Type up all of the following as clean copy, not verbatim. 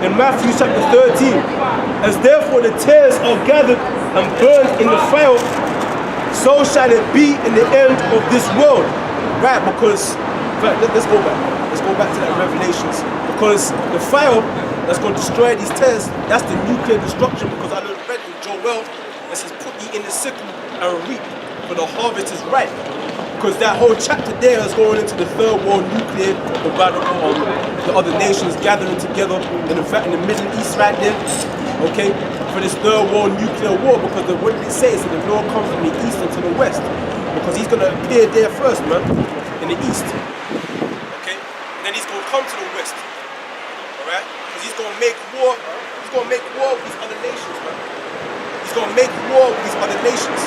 in Matthew chapter 13. As therefore the tares are gathered and burned in the fire, so shall it be in the end of this world. Right, because, let's go back. Let's go back to that Revelations. Because the fire that's going to destroy these tares, that's the nuclear destruction. Because I read in Joel, it says, put ye in the sickle and reap, for the harvest is ripe. Because that whole chapter there is going into the third world nuclear, about the other nations gathering together, and in fact in the Middle East right there, okay, for this third world nuclear war. Because what did it say? It said the Lord comes from the east into the west. Because he's going to appear there first, man, in the east, okay? And then he's going to come to the west, all right? Because he's going to make war. He's going to make war with these other nations, man. He's going to make war with these other nations.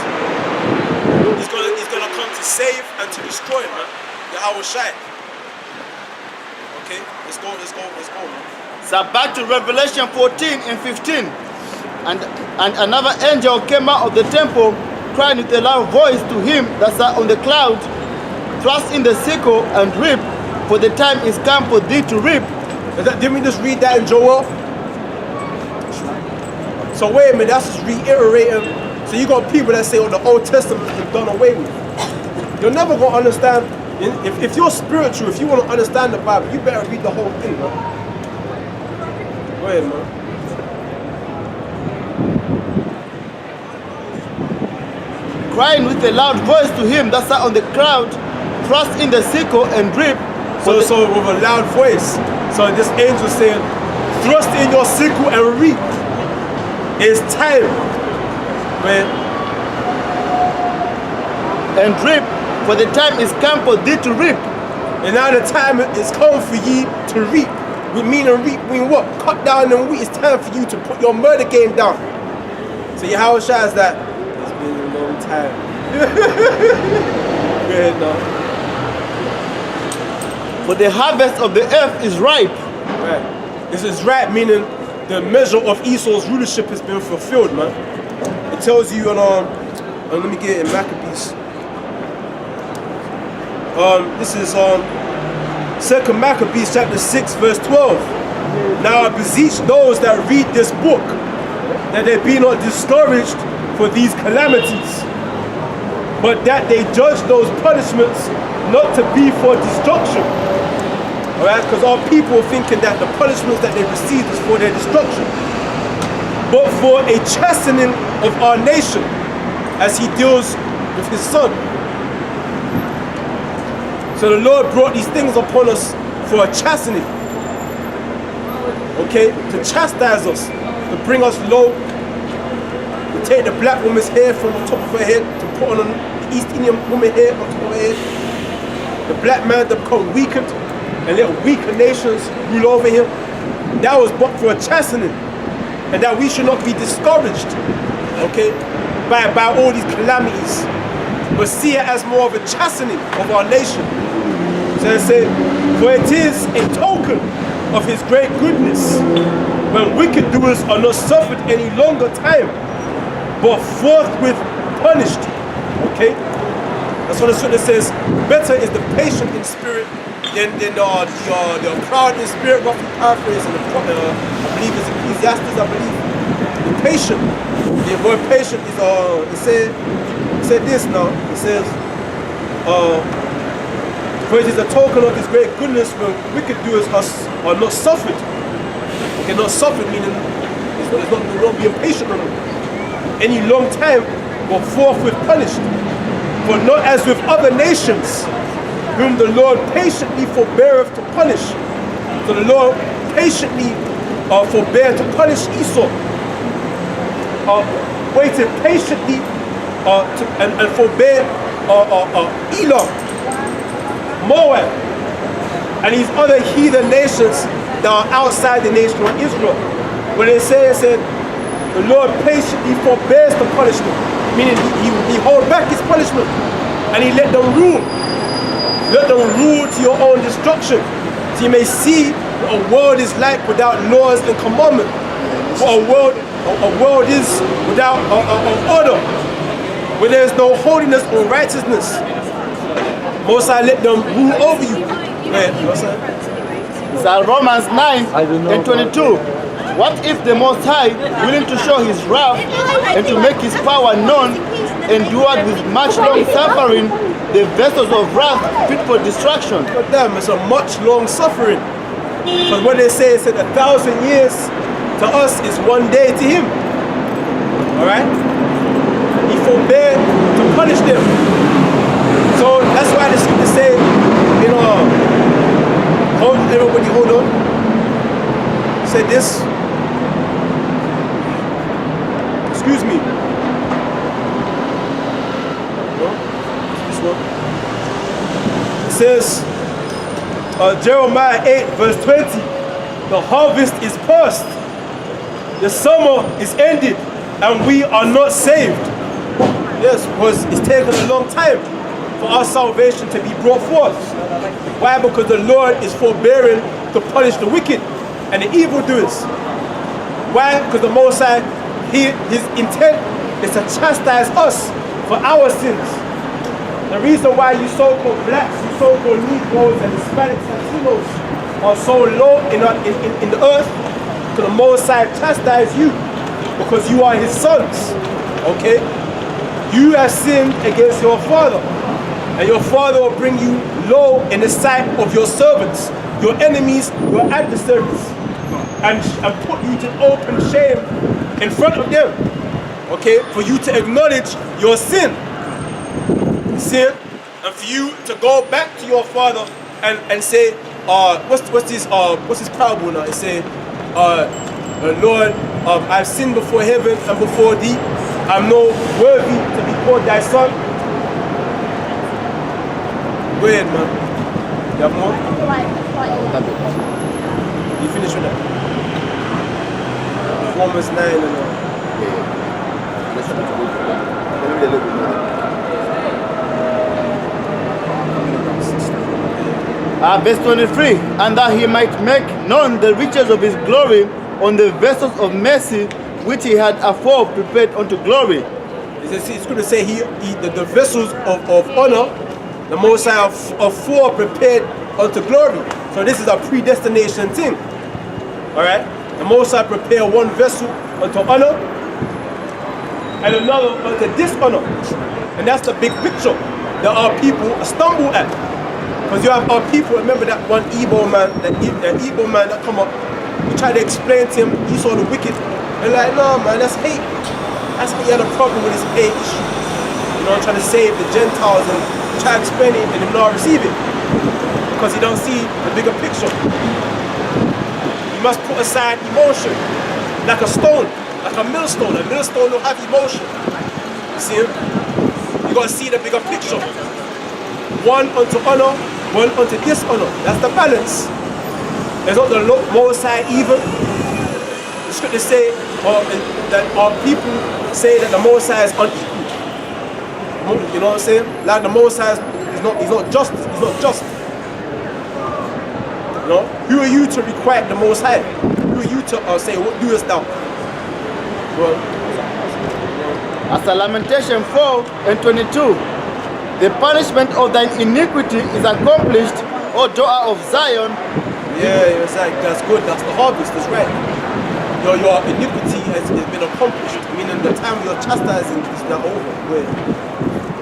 He's gonna come to save and to destroy, man. Yahweh Shai. Okay, let's go, man. So back to Revelation 14 and 15. And another angel came out of the temple, crying with a loud voice to him that sat on the cloud, thrust in the sickle and reap, for the time is come for thee to reap. Didn't we just read that in Joel? So wait a minute, that's just reiterating. So you got people that say, oh, the Old Testament has been done away with. You're never going to understand. If you're spiritual, if you want to understand the Bible, you better read the whole thing, man. Go ahead, man. Crying with a loud voice to him that sat on the cloud, thrust in the sickle and reap. So with a loud voice. So this angel saying, thrust in your sickle and reap. It's time. Man. And reap, for the time is come for thee to reap. And now the time is come for ye to reap. We mean and reap, mean what? Cut down the wheat. It's time for you to put your murder game down. So Yahweh Shai is that. It's been a long time. Go ahead now. For the harvest of the earth is ripe. Right. This is ripe, meaning the measure of Esau's rulership has been fulfilled, man. It tells you on let me get it in Maccabees. This is 2 Maccabees chapter 6 verse 12. Now I beseech those that read this book that they be not discouraged for these calamities, but that they judge those punishments not to be for destruction. Alright, because our people are thinking that the punishments that they receive is for their destruction, but for a chastening of our nation, as he deals with his son. So the Lord brought these things upon us for a chastening. Okay, to chastise us, to bring us low, to take the black woman's hair from the top of her head, to put on the East Indian woman's hair on top of her head. The black man to become weakened, and let weaker nations rule over him. That was but for a chastening. And that we should not be discouraged, okay, by all these calamities, but see it as more of a chastening of our nation. So it said, for it is a token of his great goodness, when wicked doers are not suffered any longer time, but forthwith punished. Okay? That's what the scripture says, better is the patient in spirit than the proud in spirit, roughly paraphrasing, I believe it's Ecclesiastes, I believe. The patient, the word patient is, it said this now, it says, for it is a token of his great goodness when wicked doers are not suffered. Okay, not suffered meaning it's not being patient on them any long time, but forthwith punished. For not as with other nations, whom the Lord patiently forbeareth to punish. So the Lord patiently forbear to punish Esau. Waited patiently and forbear Elam, Moab, and these other heathen nations that are outside the nation of Israel. When it said the Lord patiently forbears to punish them, meaning he hold back his punishment and he let them rule. Let them rule to your own destruction, so you may see what a world is like without laws and commandment. What a world is without order, where there is no holiness or righteousness. Most I let them rule over you. Man, you know what I'm saying? So Romans 9 and 22. What if the Most High, willing to show his wrath and to make his power known, endured with much long suffering the vessels of wrath fit for destruction? For them, it's a much long suffering. But when they say it's 1,000 years, to us is one day to him. Alright? He forbade to punish them. So that's why the scripture say, everybody hold on. Say this. Excuse me. No? This one. It says, Jeremiah 8 verse 20, the harvest is past, the summer is ended, and we are not saved. Yes, because it's taken a long time for our salvation to be brought forth. Why? Because the Lord is forbearing to punish the wicked and the evildoers. Why? Because the Most High, his intent is to chastise us for our sins. The reason why you so-called blacks, you so-called Negroes and Hispanics and Latinos are so low in the earth, because the Most High chastise you, because you are his sons, okay? You have sinned against your father, and your father will bring you low in the sight of your servants, your enemies, your adversaries, and put you to open shame in front of them, okay? For you to acknowledge your sin, and for you to go back to your father and say, what's this parable now? It say, Lord, I've sinned before heaven and before thee. I'm no worthy to be called thy son. Go ahead, man. You have more? You finish with that? Romans 9 and all. Verse 23, and that he might make known the riches of his glory on the vessels of mercy which he had afore prepared unto glory. It's going to say the vessels of honor, the Most High afore prepared unto glory. So this is a predestination thing. Alright? The Most High prepare one vessel unto honor and another unto dishonor. And that's the big picture that our people stumble at. Because you have our people, remember that one Igbo man, that Igbo man that come up, you try to explain to him, he saw the wicked. They're like, no man, that's hate. That's he had a problem with his hate issue. You know, trying to save the Gentiles and try to explain it and him not receive it. Because he don't see the bigger picture. You must put aside emotion, like a stone, like a millstone. A millstone don't have emotion. You see him? You gotta see the bigger picture. One unto honor, one unto dishonor. That's the balance. There's not the Most High even. The scripture say that our people say that the Most High is unequal. You know what I'm saying? Like the Most High he's not just. He's not just. You know? Who are you to requite the Most High? Who are you to say, what doest thou? Well, as a Lamentation 4 and 22. The punishment of thine iniquity is accomplished, O daughter of Zion. Yeah, it's like, that's good, that's the harvest, that's right. Your iniquity has been accomplished, meaning the time of your chastising is now over.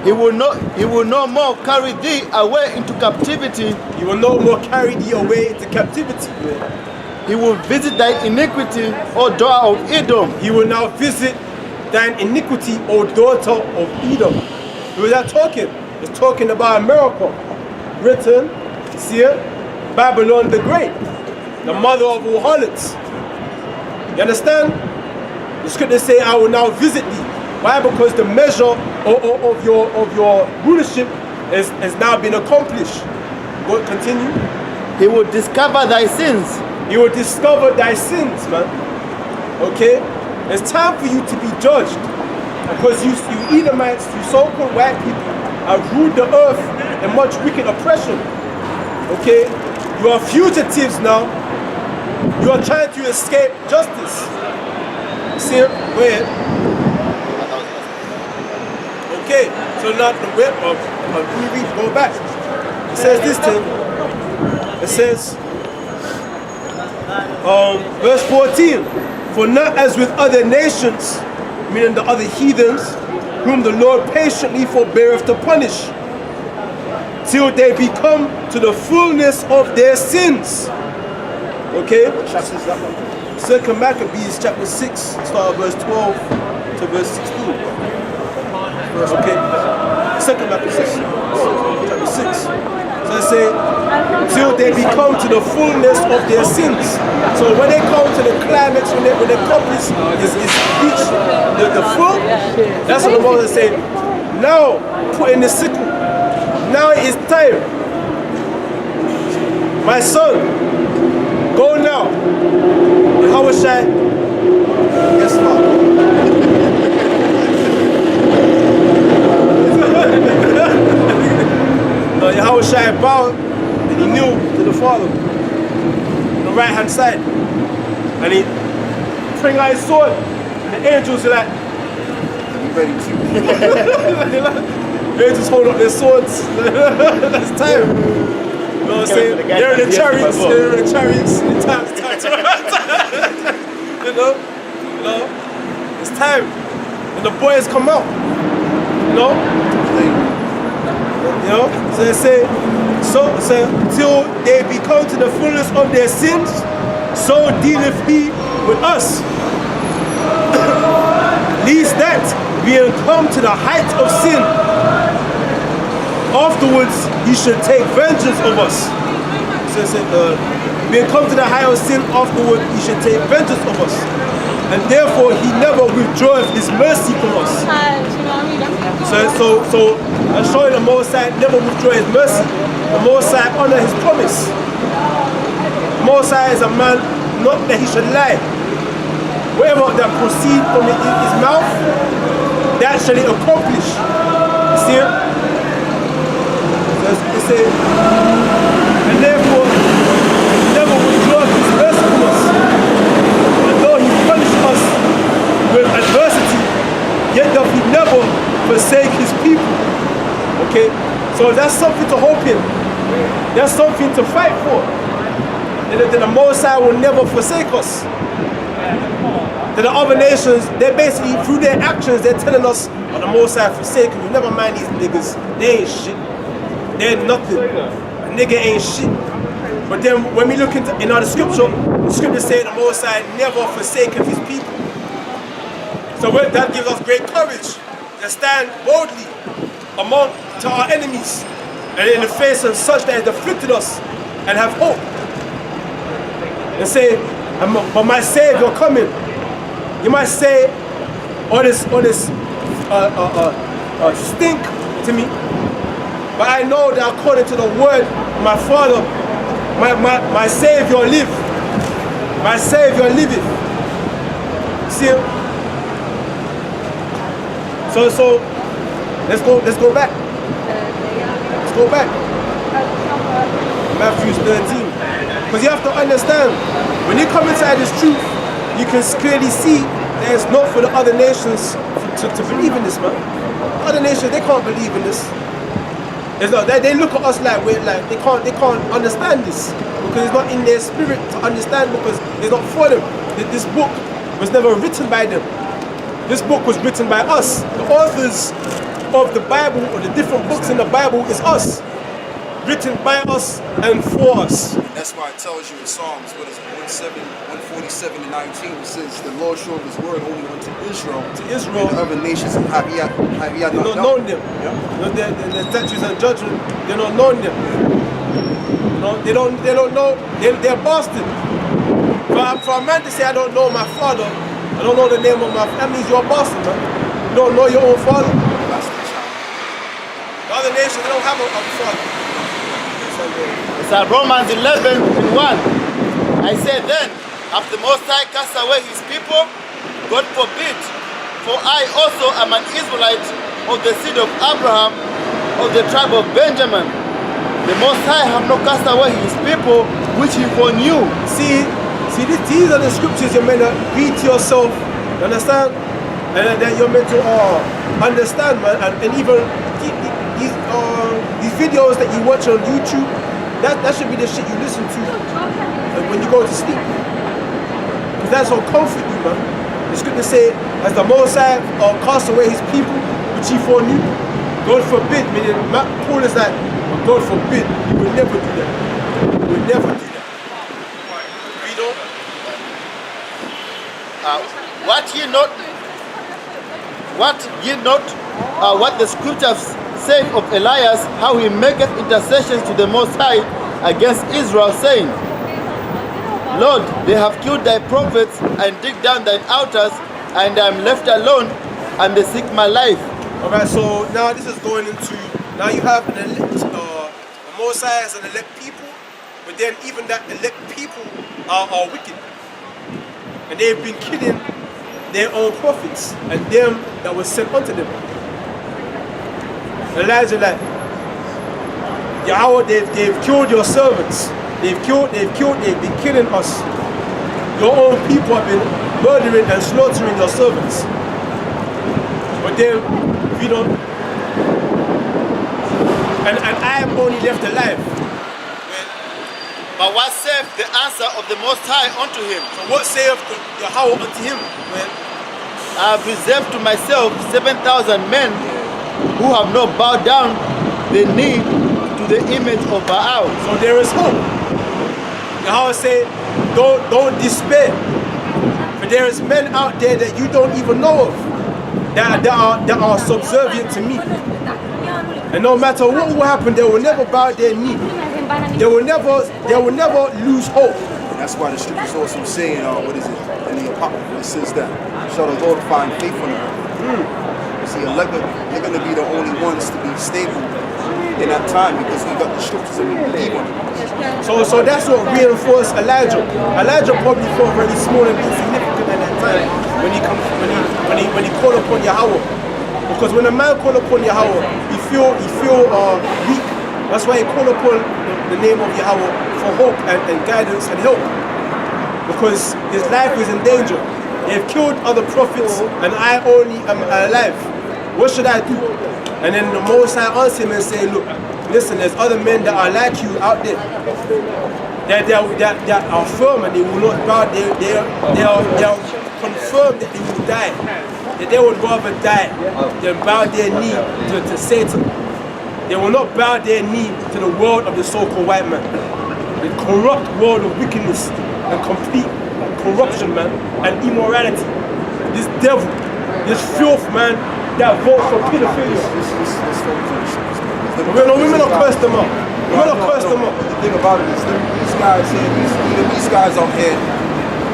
He will no more carry thee away into captivity. He will no more carry thee away into captivity. He will visit thy iniquity, O daughter of Edom. He will now visit thine iniquity, O daughter of Edom. Who is that talking? It's talking about America, Britain, Syria, Babylon the Great, the mother of all harlots. You understand? The scriptures say, I will now visit thee. Why? Because the measure of your rulership has now been accomplished. Go continue. He will discover thy sins. He will discover thy sins, man. Okay? It's time for you to be judged. Because you Edomites, you so-called white people, have ruled the earth in much wicked oppression. Okay? You are fugitives now. You are trying to escape justice. See? Go ahead. Okay, so now the way go back. It says this thing. It says, Verse 14. For not as with other nations, meaning the other heathens, whom the Lord patiently forbeareth to punish, till they become to the fullness of their sins. Okay? What chapter is that one? 2 Maccabees chapter 6, start at verse 12 to verse 16. Okay? 2 Maccabees chapter 6. So I say, till they become to the fullness of their sins. So when they come to the climax, when they accomplish is reach the full, that's what the Moses say, now put in the sickle. Now it is time. My son, go now. How was I? Yes, no, Yahweh Shai bowed and he kneeled to the Father on the right hand side. And he bring out his sword. And the angels are like, I'm ready to. they just hold up their swords. That's time. You know what I'm saying? They're in the chariots. They're in the chariots. It's time. You know, it's time. And the boys come out. You know, so they say, so till they become to the fullness of their sins, so dealeth he with us. Least that we have come to the height of sin. Afterwards, he should take vengeance of us. So we have come to the height of sin. Afterwards, he should take vengeance of us. And therefore, he never withdraweth his mercy from us. So I'm showing the Most High never withdraw his mercy. The Most High honor his promise. The Most High is a man, not that he should lie. Whatever that proceed from his mouth, that shall he accomplish. You see it? It says, and therefore, he never withdraw his mercy from us. And though he punished us with adversity, yet doth he never forsake his people. Okay? So that's something to hope in. That's something to fight for. That the Most High will never forsake us. That the other nations, they're basically, through their actions, they're telling us, oh, the Most High forsaken you. Never mind these niggas. They ain't shit. They're nothing. A nigga ain't shit. But then when we look into the scripture say the Most High never forsaken his people. So that gives us great courage to stand boldly to our enemies and in the face of such that has afflicted us and have hope. And say, but my Savior coming. You might say all this stink to me, but I know that according to the word of my Father, my Savior live. My Savior liveth. See? So let's go back. Let's go back. Matthew 13. Because you have to understand, when you come inside this truth, you can clearly see that it's not for the other nations to believe in this, man. Other nations, they can't believe in this. It's not, they look at us like we're like they can't understand this because it's not in their spirit to understand because it's not for them. This book was never written by them. This book was written by us. The authors of the Bible or the different books in the Bible is us. Written by us and for us. That's why it tells you in Psalms, what is it, 147 and 19, it says the Lord showed his word only unto Israel. To Israel. And the other nations have he not known them. Yeah. The statutes and judgment, they don't know them. They don't know, they're bastard. For a man to say I don't know my father, I don't know the name of my father, that means you're a bastard, man. You don't know your own father. The other nations, they don't have a father. It's Romans 11 and 1. I say then, after the Most High cast away his people, God forbid, for I also am an Israelite of the seed of Abraham, of the tribe of Benjamin. The Most High have not cast away his people, which he foreknew. See, these are the scriptures you're meant to read to yourself, you understand? And then you're meant to understand, man, and even these videos that you watch on YouTube, that should be the shit you listen to when you go to sleep. because that's what comfort you, man. The scripture say, as the Most High cast away his people, which he foreknew, God forbid, meaning Paul is like, God forbid, he would never do that. He would never do that. Read on. What the scriptures say of Elias, how he maketh intercessions to the Most High against Israel, saying, Lord, they have killed thy prophets and dig down thine altars, and I am left alone, and they seek my life. Alright, so now this is going into, now you have an elect, the Most High has an elect people, but then even that elect people are wicked. And they've been killing their own prophets and them that was sent unto them. Elijah, like, Yahweh, they've killed your servants. They've been killing us. Your own people have been murdering and slaughtering your servants. But then, we don't. And I am only left alive. But what saith the answer of the Most High unto him? So what saith Yahweh unto him? Well, I have reserved to myself 7,000 men who have not bowed down the knee to the image of Baal. So there is hope. Yahweh say, don't despair. For there is men out there that you don't even know of that are subservient to me. And no matter what will happen, they will never bow their knee. They will never lose hope. And that's why the scriptures also saying, what is it? In the Apocrypha, it says that, shall the Lord find faith on earth. See, they're going to be the only ones to be stable in that time because we got the scriptures and we believe on it. So that's what reinforced Elijah. Elijah probably felt very small and insignificant at that time when he called upon Yahweh. Because when a man called upon Yahweh, he feel weak. That's why he called upon the name of Yahweh for hope and guidance and help. Because his life is in danger. They've killed other prophets and I only am alive. What should I do? And then the Most High answered him and said, look, listen, there's other men that are like you out there. That are firm and they will not bow. They are confirmed that they will die. That they would rather die than bow their knee to Satan. They will not bow their knee to the world of the so-called white man. The corrupt world of wickedness and complete corruption, man, and immorality. This devil, this filth, man, that votes for pedophilia. We're not curse them up. We're not curse them up. The thing about it is these guys here, these guys out here,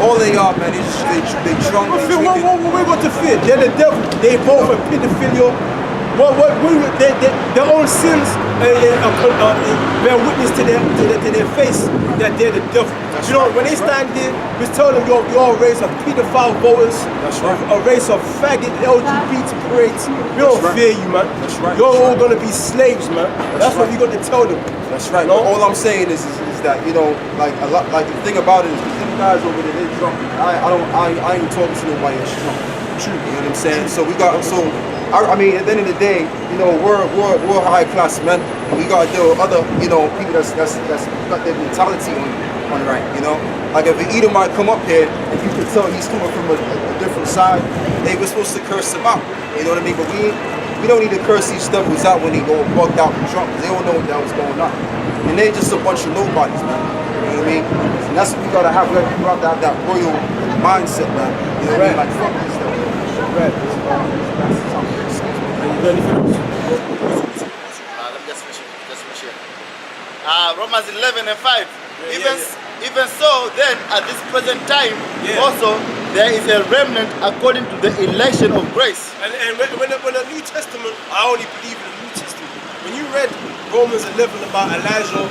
all they are, man, is they drunk. What we got to fear? They're the devil. They vote for pedophilia. Their own sins bear witness to their face that they're the devil. That's you know, right, when they stand there, we tell them you're a race of pedophile voters, that's right. a race of faggot LGBT parades. We don't fear you, man. That's right. You're all gonna be slaves, man. That's what we got to tell them. That's right. No? All I'm saying is that, you know, like a lot, like the thing about it is these guys over there, they're drunk. I ain't talking to nobody that's drunk. True. You know what I'm saying? So we got I mean, at the end of the day, you know, we're high class men, and we gotta deal with other, you know, people that's got their mentality on right, you know. Like if an Edomite come up here, if you could tell he's coming from a different side, they were supposed to curse him out. You know what I mean? But we don't need to curse these stuffers out when they go bugged out and drunk, because they don't know what that was going on. And they're just a bunch of nobodies, man. You know what I mean? And that's what we gotta have. We have to have that royal mindset, man. You know what I mean? Like fuck this stuff. Right. Anything else? Let me just finish here. Romans 11 and 5. Even so, then, at this present time, also, there is a remnant according to the election of grace. And when the New Testament, I only believe in the New Testament. When you read Romans 11 about Elijah,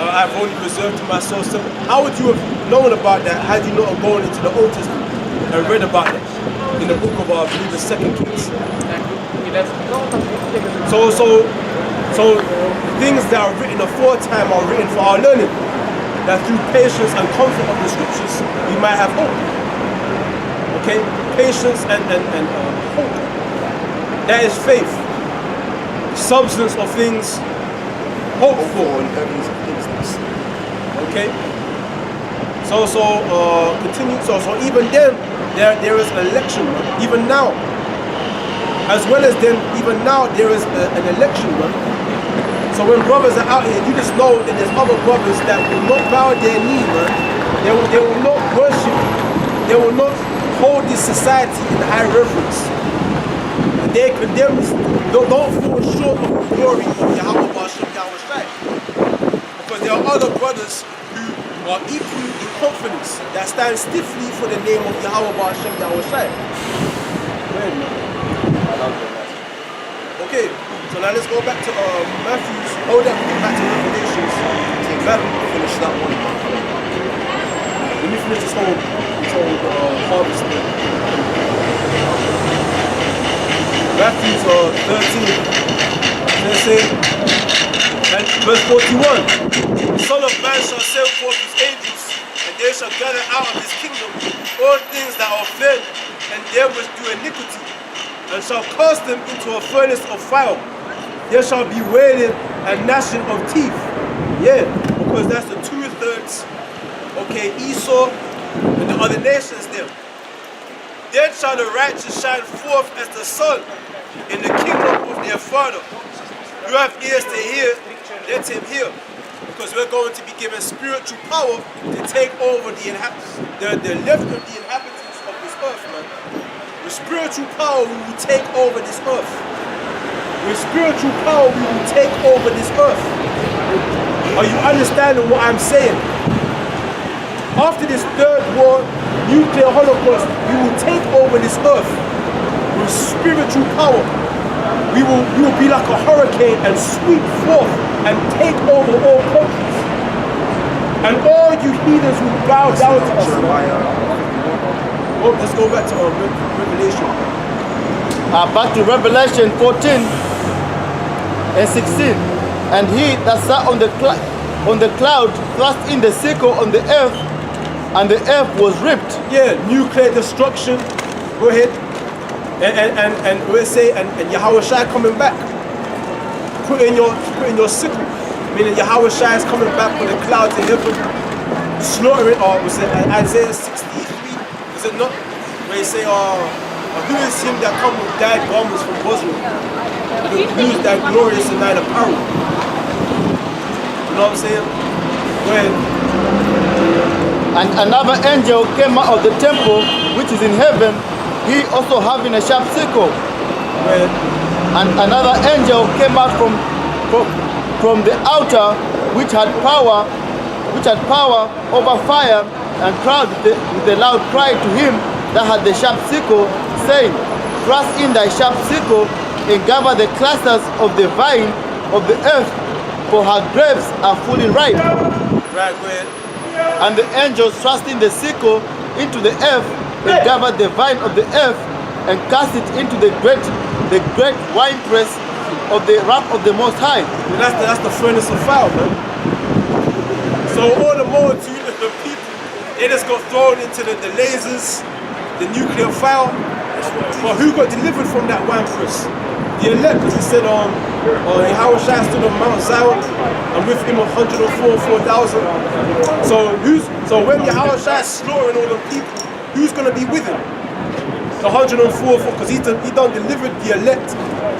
I've only reserved to myself. So how would you have known about that had you not gone into the Old Testament and read about that in the book of, I believe, the 2 Kings? So things that are written aforetime are written for our learning. That through patience and comfort of the scriptures, we might have hope. Okay? Patience and hope. That is faith. Substance of things hoped for. And evidence of things. Okay? Continue. So even then, there is an election, man. Even now, as well as then, even now there is an election, man. So when brothers are out here, you just know that there's other brothers that will not bow their knee, man. They will not worship. They will not hold this society in high reverence. And they condemn us. Don't fall short of the glory of Yahweh Bashem Yahweh Shai. Because there are other brothers who are equally in confidence that stand stiffly for the name of Yahweh Bashem Yahweh Shai. Okay, so now let's go back to Matthew's. Hold that, we get back to Revelations. Finish that one. Let me finish this whole harvest thing. Matthew 13. Let's say, and verse 41. The Son of Man shall send forth his angels, and they shall gather out of his kingdom all things that are fed, and them which do iniquity, and shall cast them into a furnace of fire. There shall be wailing and gnashing of teeth. Yeah, because that's the 2/3. Okay, Esau and the other nations there. Then shall the righteous shine forth as the sun in the kingdom of their Father. You have ears to hear, let him hear. Because we're going to be given spiritual power to take over the left of the inhabitants of this earth, man. With spiritual power, we will take over this earth. With spiritual power, we will take over this earth. Are you understanding what I'm saying? After this third war, nuclear holocaust, we will take over this earth with spiritual power. We will be like a hurricane and sweep forth and take over all countries. And all you heathens will bow down to us. Oh, let's go back to Revelation. Back to Revelation 14 and 16. And he that sat on the cloud thrust in the sickle on the earth, and the earth was ripped. Yeah, nuclear destruction. Go ahead. And we'll say, and Yahweh Shai coming back. Put in your sickle. Meaning Yahweh Shai is coming back with the clouds in heaven, slaughtering, or was it Isaiah 63? Is it not? Where you say, who is him that come with dyed garments from Bosnia? Who is that glorious in thine apparel? You know what I'm saying? When And another angel came out of the temple which is in heaven, he also having a sharp sickle. And another angel came out from the altar which had power over fire, and cried with a loud cry to him that had the sharp sickle, saying, thrust in thy sharp sickle and gather the clusters of the vine of the earth, for her grapes are fully ripe. Right, go ahead. And the angel thrust in the sickle into the earth and gathered the vine of the earth and cast it into the great winepress of the wrath of the Most High. And that's the furnace of fire, man. So all the multitude of the people, they just got thrown into the lasers, the nuclear fire. But who got delivered from that winepress? The elect, because he said Yahweh Shai stood on Mount Zion, and with him 104,000. So when Yahweh Shai is slaughtering all the people, who's going to be with him? The 104, because he done delivered the elect,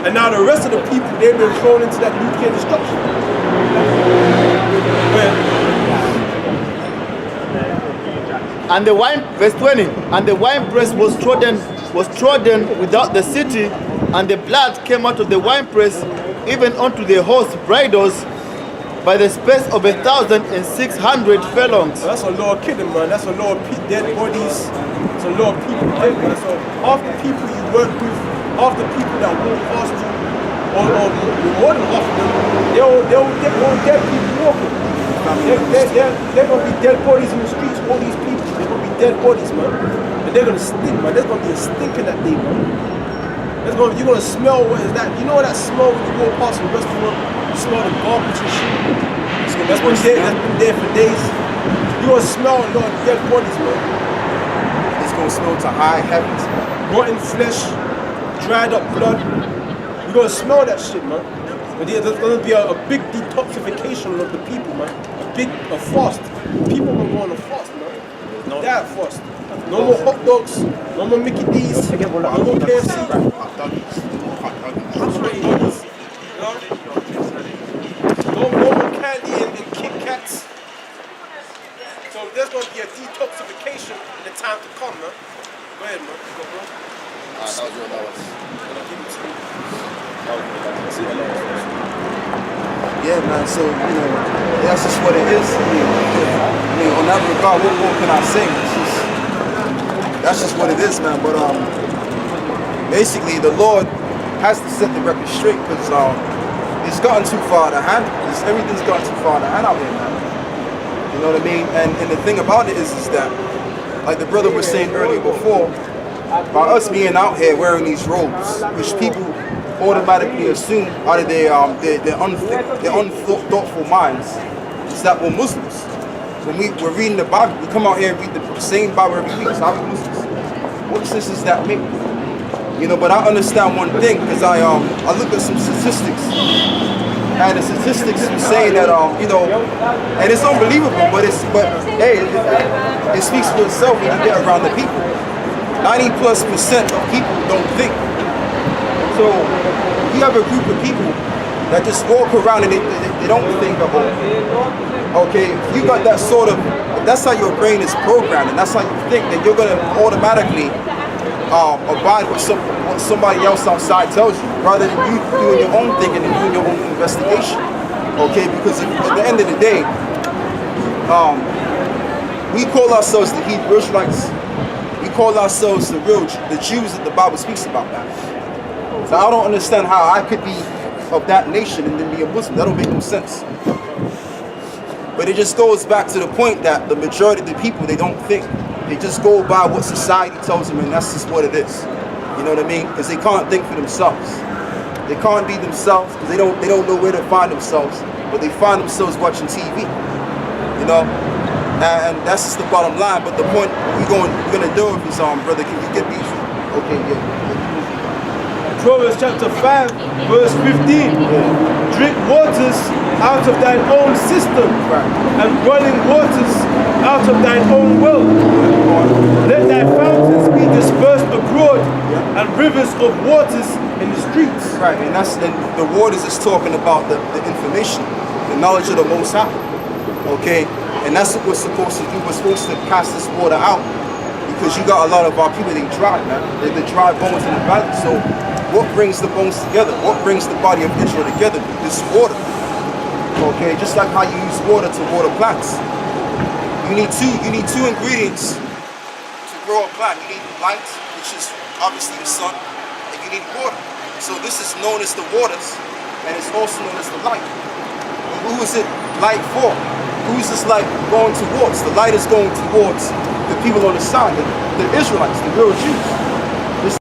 and now the rest of the people, they've been thrown into that nuclear destruction. And the verse 20, and the winepress was trodden without the city, and the blood came out of the winepress, even unto the horse bridles, by the space of 1,600 furlongs. So that's a lot of killing, man. That's a lot of dead bodies. It's a lot of people dead, man. So half the people you work with, half the people that walk past you, or more than half of them, they're all dead people walking. They're going to be dead bodies in the streets. All these people, they're going to be dead bodies, man. And they're going to stink, man. There's going to be a stink in that day, man. You're going to smell, what is that? You know that smell when you walk past a restaurant? You smell the garbage and shit. That's been there for days. You're going to smell a lot of dead bodies, man. It's going to smell to high heavens, man. Rotten flesh, dried up blood. You're going to smell that shit, man. But there's going to be a big detoxification of the people, man. A fast. People are going to go on a fast, man. that first. No more hot dogs, no more Mickey D's, no more KFC. No more candy and Kit Kats. So there's going to be a detoxification in the time to come, man. Go ahead, man. Go, bro. That was your lowest. Give it to me. See the lowest. Yeah, man. So that's just what it is. I mean, on that regard, what more can I say? That's just what it is, man. But basically, the Lord has to set the record straight because it's gotten too far out of hand. Everything's gotten too far out of hand out here, man. You know what I mean? And the thing about it is that, like the brother was saying earlier before, by us being out here wearing these robes, which people automatically assume out of their unthoughtful minds, is that we're Muslims. When we're reading the Bible, we come out here and read the same Bible every week. So how are we Muslims? What sense does that make? But I understand one thing because I looked at some statistics, and the statistics say that and it's unbelievable, but hey, it speaks for itself when you get around the people. 90+% of people don't think. So you have a group of people that just walk around and they don't think at all. Okay, if you got that sort of, if that's how your brain is programmed and that's how you think, then you're gonna automatically abide with what somebody else outside tells you, rather than you doing your own thinking and doing your own investigation. Okay, because at the end of the day, we call ourselves the Hebrew Israelites. We call ourselves the Jews that the Bible speaks about that. So I don't understand how I could be of that nation and then be a Muslim. That don't make no sense. But it just goes back to the point that the majority of the people, they don't think. They just go by what society tells them, and that's just what it is. You know what I mean? Because they can't think for themselves. They can't be themselves because they don't know where to find themselves. But they find themselves watching TV. And that's just the bottom line. But the point we're gonna do with is, brother, can you get these? Okay, yeah. Proverbs chapter 5, verse 15. Drink waters out of thine own cistern, and running waters out of thine own well. Let thy fountains be dispersed abroad, and rivers of waters in the streets. Right, and the waters is talking about the information, the knowledge of the Most High. Okay, and that's what we're supposed to do. We're supposed to cast this water out, because you got a lot of our people, they dry, man. They're the dry bones in the valley. So what brings the bones together? What brings the body of Israel together? This water. Okay, just like how you use water to water plants. You need two ingredients to grow a plant. You need light, which is obviously the sun, and you need water. So this is known as the waters, and it's also known as the light. But who is it light for? Who is this light going towards? The light is going towards the people on the side, the Israelites, the real Jews.